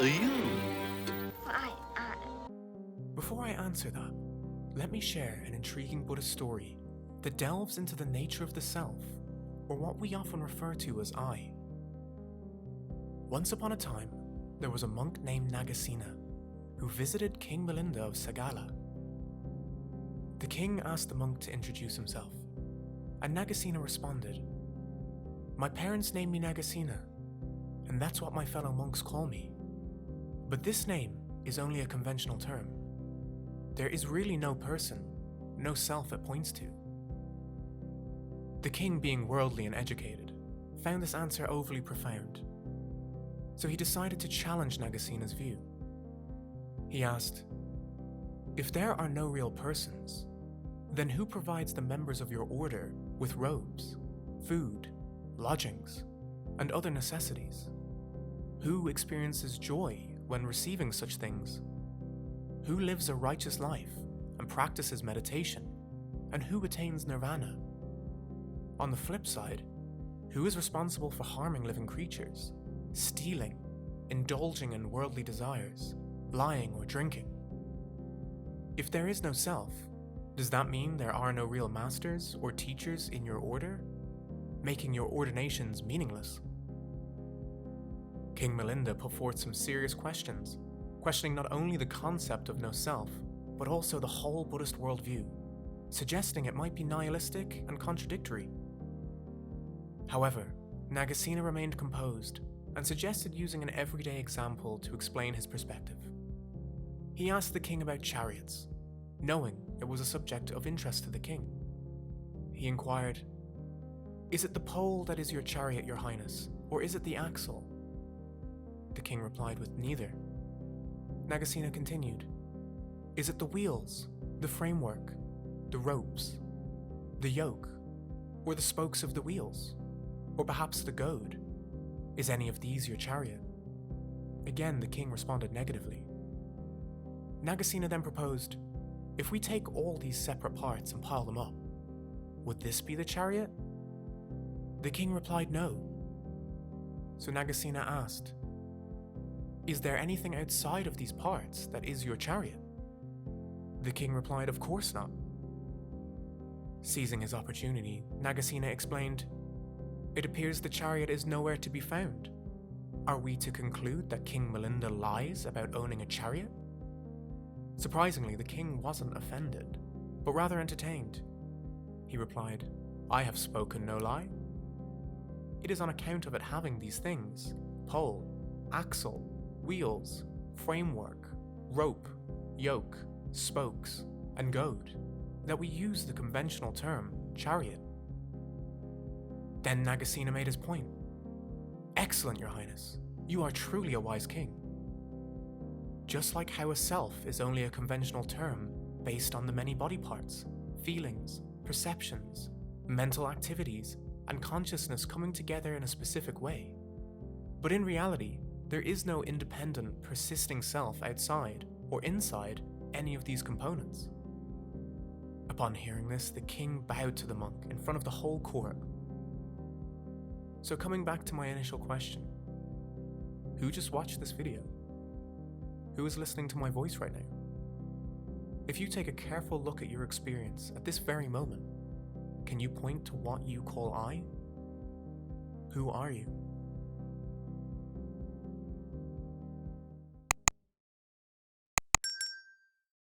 to you? Before I answer that, let me share an intriguing Buddhist story that delves into the nature of the self, or what we often refer to as I. Once upon a time, there was a monk named Nāgasena who visited King Milinda of Sagala. The king asked the monk to introduce himself, and Nāgasena responded, "My parents named me Nāgasena, and that's what my fellow monks call me. But this name is only a conventional term. There is really no person, no self it points to." The king, being worldly and educated, found this answer overly profound. So he decided to challenge Nāgasena's view. He asked, "If there are no real persons, then who provides the members of your order with robes, food, lodgings, and other necessities? Who experiences joy when receiving such things? Who lives a righteous life and practices meditation? And who attains nirvana? On the flip side, who is responsible for harming living creatures, stealing, indulging in worldly desires, lying or drinking? If there is no self, does that mean there are no real masters or teachers in your order, making your ordinations meaningless?" King Milinda put forth some serious questions, questioning not only the concept of no self, but also the whole Buddhist worldview, suggesting it might be nihilistic and contradictory. However, Nāgasena remained composed and suggested using an everyday example to explain his perspective. He asked the king about chariots, knowing it was a subject of interest to the king. He inquired, "Is it the pole that is your chariot, your highness, or is it the axle?" The king replied with neither. Nāgasena continued, "Is it the wheels, the framework, the ropes, the yoke, or the spokes of the wheels, or perhaps the goad? Is any of these your chariot?" Again, the king responded negatively. Nāgasena then proposed, "If we take all these separate parts and pile them up, would this be the chariot?" The king replied no. So Nāgasena asked, "Is there anything outside of these parts that is your chariot?" The king replied, "Of course not." Seizing his opportunity, Nāgasena explained, "It appears the chariot is nowhere to be found. Are we to conclude that King Milinda lies about owning a chariot?" Surprisingly, the king wasn't offended, but rather entertained. He replied, "I have spoken no lie. It is on account of it having these things, pole, axle, wheels, framework, rope, yoke, spokes, and goad, that we use the conventional term chariot." Then Nāgasena made his point. "Excellent, your highness. You are truly a wise king. Just like how a self is only a conventional term based on the many body parts, feelings, perceptions, mental activities, and consciousness coming together in a specific way. But in reality, there is no independent, persisting self outside or inside any of these components." Upon hearing this, the king bowed to the monk in front of the whole court. So coming back to my initial question, who just watched this video? Who is listening to my voice right now? If you take a careful look at your experience at this very moment, can you point to what you call I? Who are you?